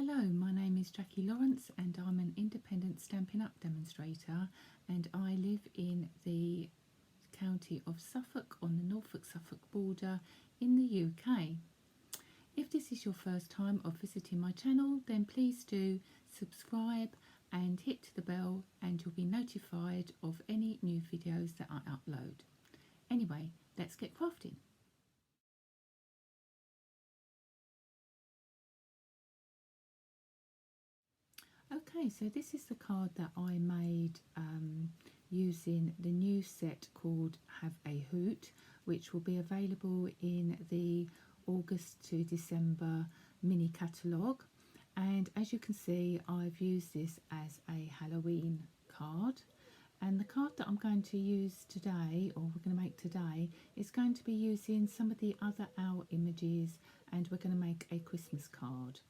Hello, my name is Jackie Lawrence and I'm an independent Stampin' Up demonstrator, and I live in the county of Suffolk on the Norfolk-Suffolk border in the UK. If this is your first time of visiting my channel, then please do subscribe and hit the bell and you'll be notified of any new videos that I upload. Anyway, let's get crafting. Okay, so this is the card that I made using the new set called Have a Hoot, which will be available in the August to December mini catalogue. And as you can see, I've used this as a Halloween card. And the card that I'm going to use today, or we're going to make today, is going to be using some of the other owl images, and we're going to make a Christmas card.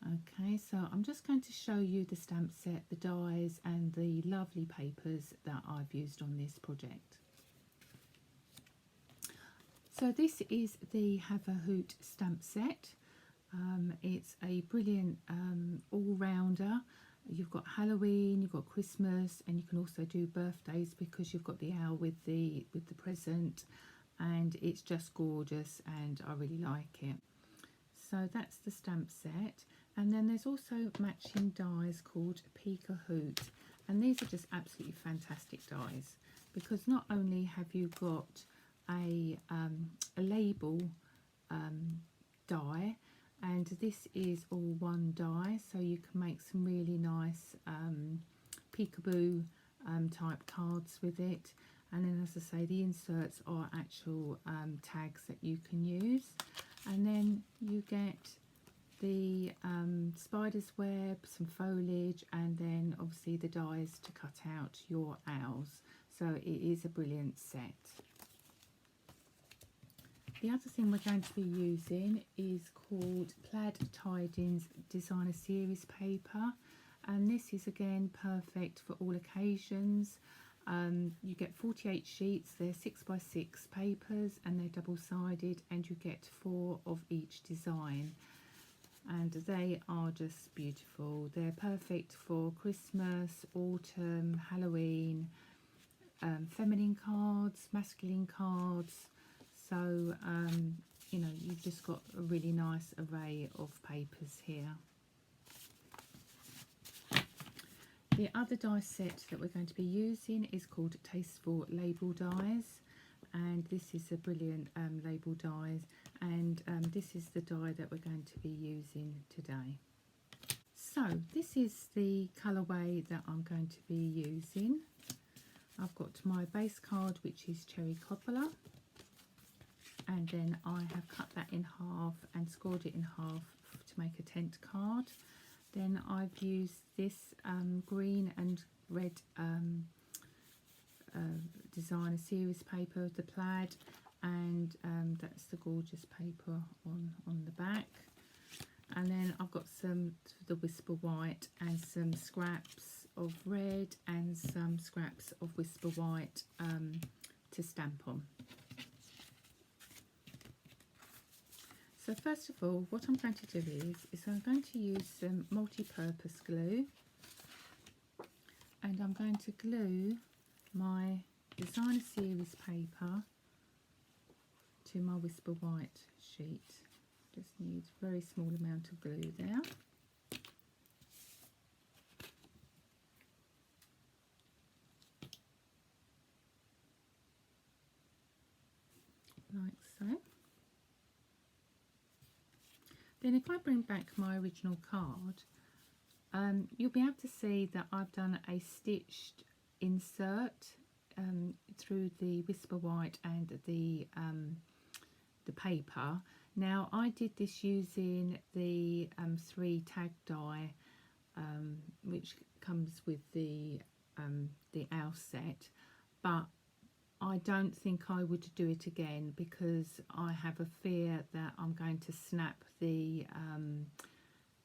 Okay, so I'm just going to show you the stamp set, the dies and the lovely papers that I've used on this project. So this is the Have a Hoot stamp set. It's a brilliant all-rounder. You've got Halloween, you've got Christmas, and you can also do birthdays because you've got the owl with the present, and it's just gorgeous and I really like it. So that's the stamp set. And then there's also matching dies called Pika Hoot, and these are just absolutely fantastic dies because not only have you got a label die, and this is all one die, so you can make some really nice peekaboo type cards with it. And then, as I say, the inserts are actual tags that you can use. And then you get the spider's web, some foliage, and then obviously the dies to cut out your owls. So it is a brilliant set. The other thing we're going to be using is called Plaid Tidings Designer Series paper, and this is again perfect for all occasions. You get 48 sheets, they're 6x6 papers and they're double-sided, and you get 4 of each design, and they are just beautiful. They're perfect for Christmas, autumn, Halloween, feminine cards, masculine cards. So you know, you've just got a really nice array of papers here. The other die set that we're going to be using is called Tasteful Label Dies, and this is a brilliant label dies, and this is the die that we're going to be using today. So this is the colourway that I'm going to be using. I've got my base card, which is Cherry Coppola, and then I have cut that in half and scored it in half to make a tent card. Then I've used this green and red designer series paper, the plaid, and that's the gorgeous paper on the back. And then I've got some the Whisper White and some scraps of red and some scraps of Whisper White to stamp on. So first of all, what I'm going to do is I'm going to use some multi-purpose glue, and I'm going to glue my designer series paper to my Whisper White sheet. Just need a very small amount of glue there. Like so. Then if I bring back my original card, you'll be able to see that I've done a stitched insert through the Whisper White and the paper. Now I did this using the 3 tag die, which comes with the owl set, but I don't think I would do it again because I have a fear that I'm going to snap the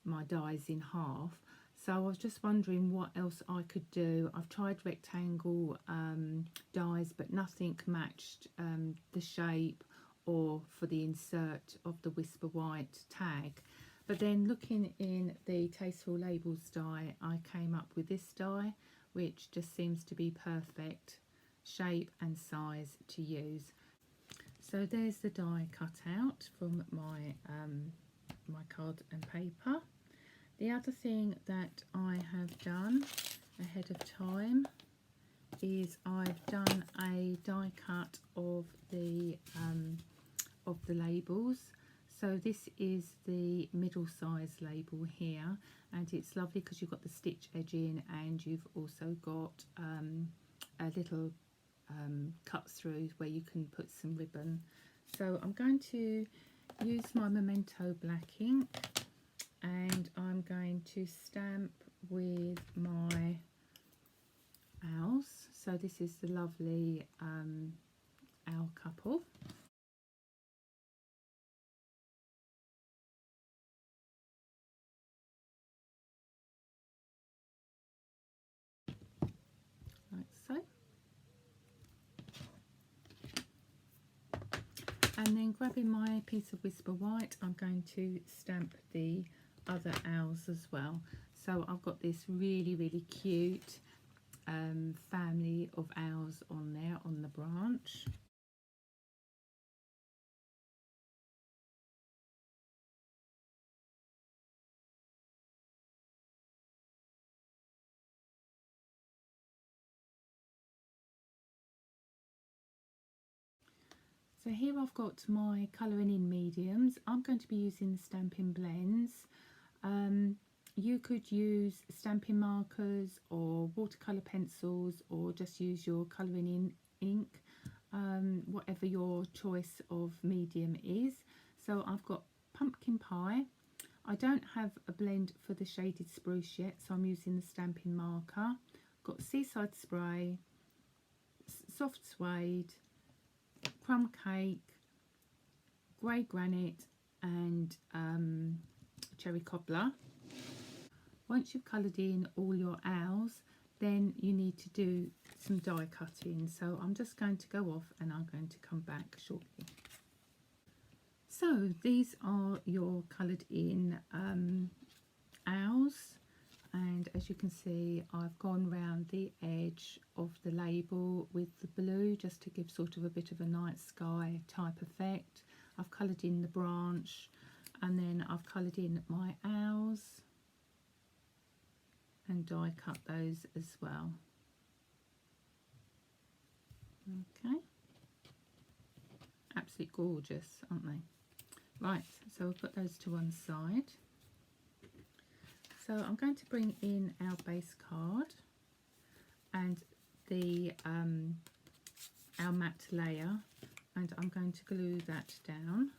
my dies in half. So I was just wondering what else I could do. I've tried rectangle dies, but nothing matched the shape or for the insert of the Whisper White tag. But then looking in the Tasteful Labels die, I came up with this die, which just seems to be perfect shape and size to use. So there's the die cut out from my my card and paper. The other thing that I have done ahead of time is I've done a die cut of the labels. So this is the middle size label here, and it's lovely because you've got the stitch edging and you've also got a little cut through where you can put some ribbon. So I'm going to use my Memento black ink and I'm going to stamp with my owls. So this is the lovely owl couple. Like so. And then grabbing my piece of Whisper White, I'm going to stamp the other owls as well. So I've got this really, really cute family of owls on there on the branch. So here I've got my colouring in mediums. I'm going to be using the Stampin' Blends. You could use stamping markers or watercolour pencils, or just use your colouring in ink, whatever your choice of medium is. So I've got Pumpkin Pie. I don't have a blend for the shaded spruce yet, so I'm using the stamping marker. Got Seaside Spray, Soft Suede, Crumb Cake, Grey Granite and Cherry Cobbler. Once you've coloured in all your owls, then you need to do some die cutting. So I'm just going to go off and I'm going to come back shortly. So these are your coloured in owls, and as you can see I've gone round the edge of the label with the blue just to give sort of a bit of a night sky type effect. I've coloured in the branch and then I've coloured in my owls and die cut those as well. Okay, absolutely gorgeous, aren't they? Right, so we'll put those to one side. So I'm going to bring in our base card and the our matte layer, and I'm going to glue that down.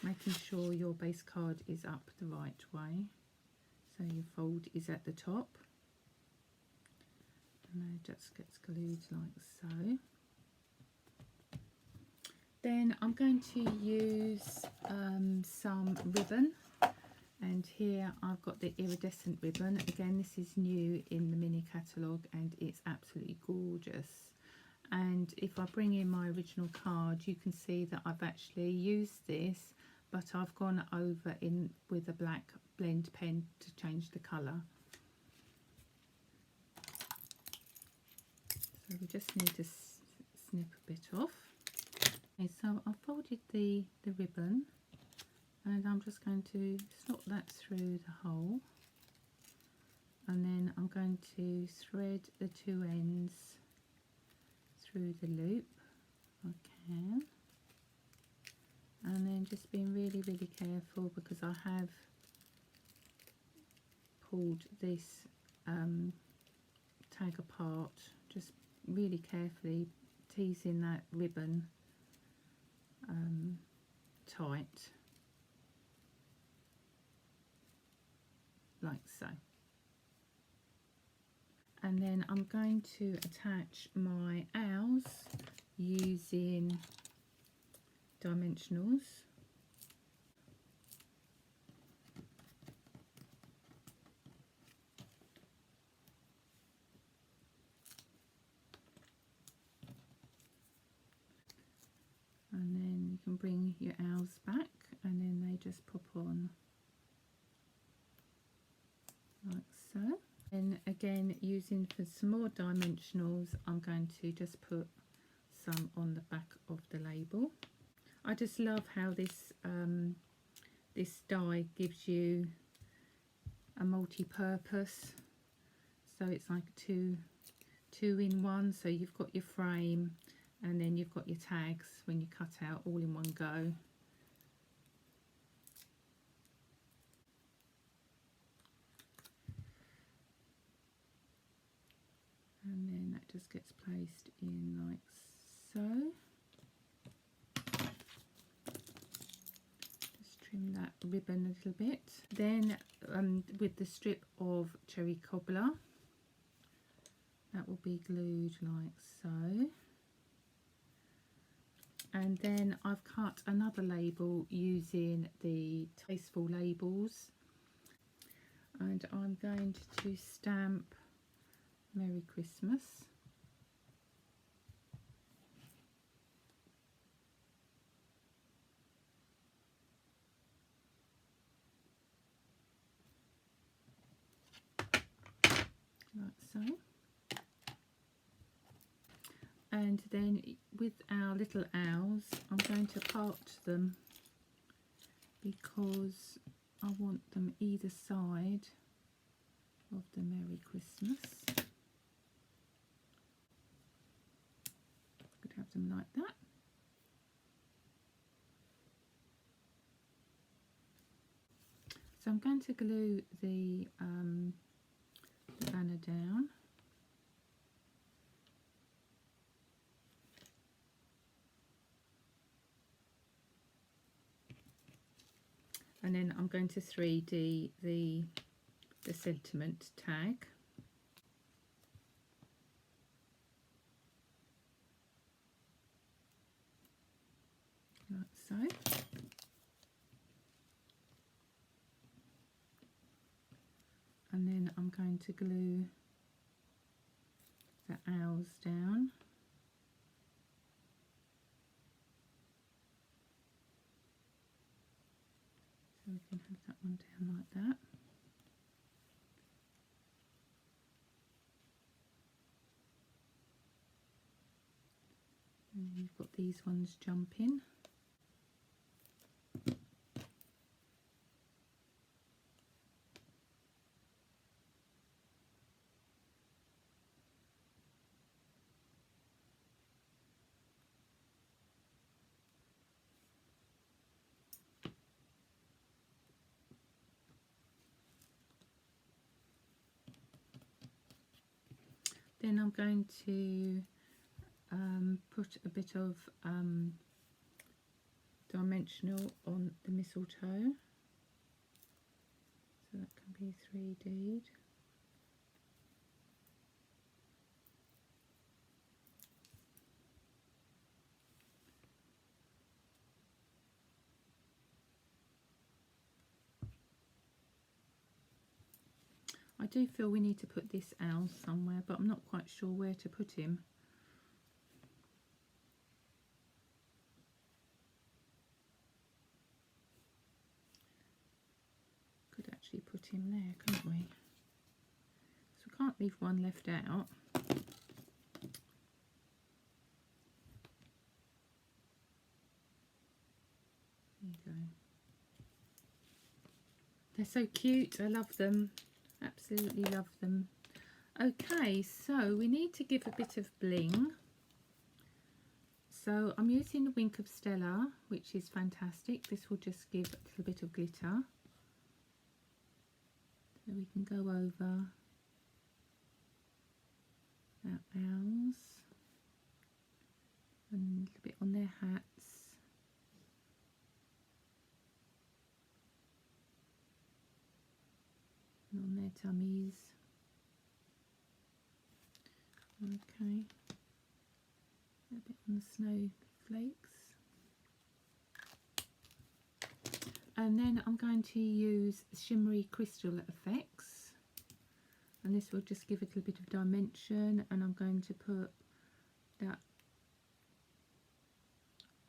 Making sure your base card is up the right way. So your fold is at the top. And it just gets glued like so. Then I'm going to use some ribbon, and here I've got the iridescent ribbon. Again, this is new in the mini catalogue and it's absolutely gorgeous. And if I bring in my original card, you can see that I've actually used this, but I've gone over in with a black blend pen to change the colour. So we just need to snip a bit off. Okay, so I've folded the ribbon and I'm just going to slot that through the hole, and then I'm going to thread the two ends through the loop if I can, and then just being really, really careful because I have pulled this tag apart, just really carefully teasing that ribbon tight like so. And then I'm going to attach my owls using dimensionals. your owls back, and then they just pop on like so. And again, using for some more dimensionals, I'm going to just put some on the back of the label. I just love how this this die gives you a multi-purpose, so it's like two in one. So you've got your frame and then you've got your tags when you cut out all in one go. And then that just gets placed in like so. Just trim that ribbon a little bit. Then with the strip of cherry cobbler, that will be glued like so. And then I've cut another label using the Tasteful labels, and I'm going to stamp Merry Christmas. Like so. And then with our little owls, I'm going to part them because I want them either side of the Merry Christmas. Could have them like that. So I'm going to glue the banner down. And then I'm going to 3D the sentiment tag. Like so. And then I'm going to glue the owls down. So we can have that one down like that. And you've got these ones jumping. Then I'm going to put a bit of dimensional on the mistletoe, so that can be 3D'd. I do feel we need to put this owl somewhere, but I'm not quite sure where to put him. Could actually put him there, couldn't we? So we can't leave one left out. There you go. They're so cute, I love them. Absolutely love them. Okay, so we need to give a bit of bling. So I'm using the Wink of Stella, which is fantastic. This will just give a little bit of glitter. So we can go over our owls and a little bit on their hats. And on their tummies. Okay, a bit on the snowflakes. And then I'm going to use shimmery crystal effects, and this will just give it a little bit of dimension, and I'm going to put that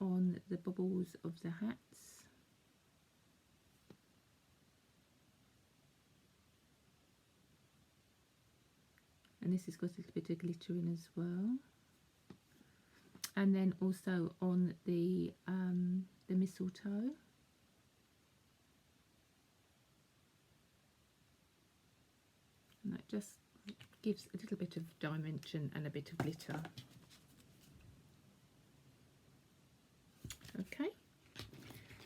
on the bubbles of the hats. And this has got a little bit of glitter in as well. And then also on the mistletoe. And that just gives a little bit of dimension and a bit of glitter. Okay,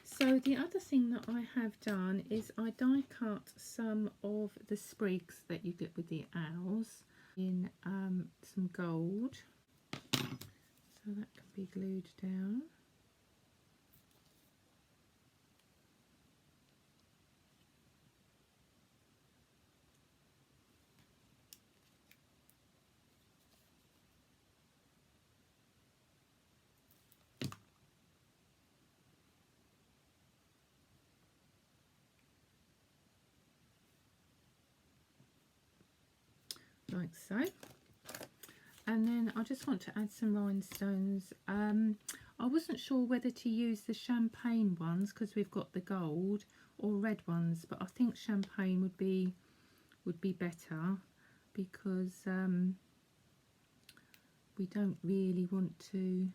so the other thing that I have done is I die cut some of the sprigs that you get with the owls in some gold, so that can be glued down. Like so. And then I just want to add some rhinestones. I wasn't sure whether to use the champagne ones because we've got the gold, or red ones, but I think champagne would be better, because we don't really want to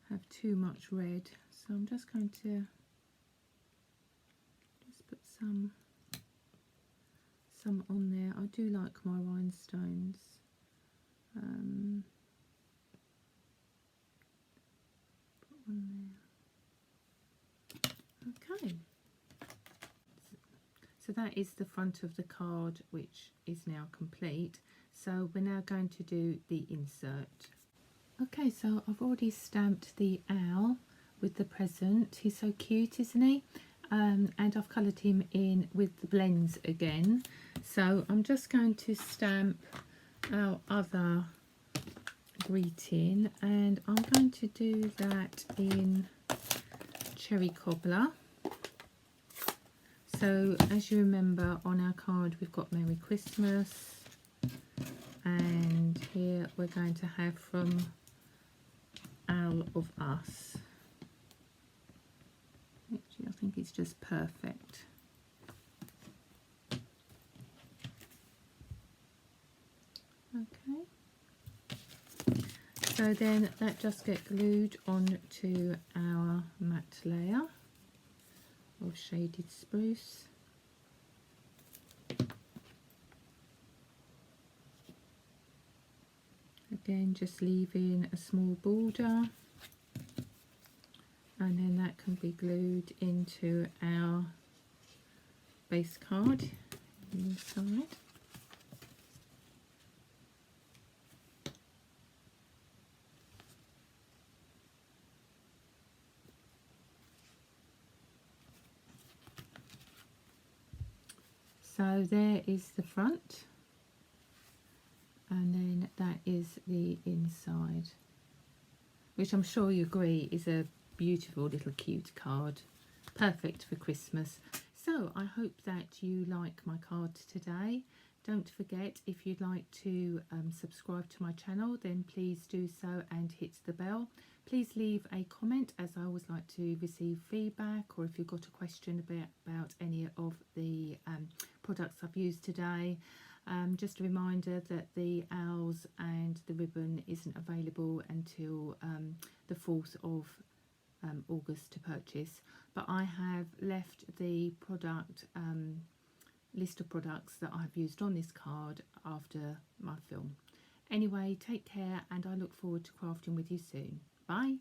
have too much red. So I'm just going to just put some on there. I do like my rhinestones. Put one there. Okay. So that is the front of the card, which is now complete. So we're now going to do the insert. Okay, so I've already stamped the owl with the present. He's so cute, isn't he? And I've coloured him in with the blends again. So I'm just going to stamp our other greeting, and I'm going to do that in Cherry Cobbler. So as you remember, on our card we've got Merry Christmas, and here we're going to have from Owl of Us. Actually, I think it's just perfect. Okay. So then that just gets glued onto our matte layer of shaded spruce. Again, just leaving a small border, and then that can be glued into our base card inside. So there is the front, and then that is the inside, which I'm sure you agree is a beautiful little cute card, perfect for Christmas. So I hope that you like my card today. Don't forget, if you'd like to subscribe to my channel, then please do so and hit the bell. Please leave a comment, as I always like to receive feedback, or if you've got a question about any of the products I've used today. Just a reminder that the owls and the ribbon isn't available until the 4th of August to purchase, but I have left the product list of products that I've used on this card after my film. Anyway, take care, and I look forward to crafting with you soon. Bye.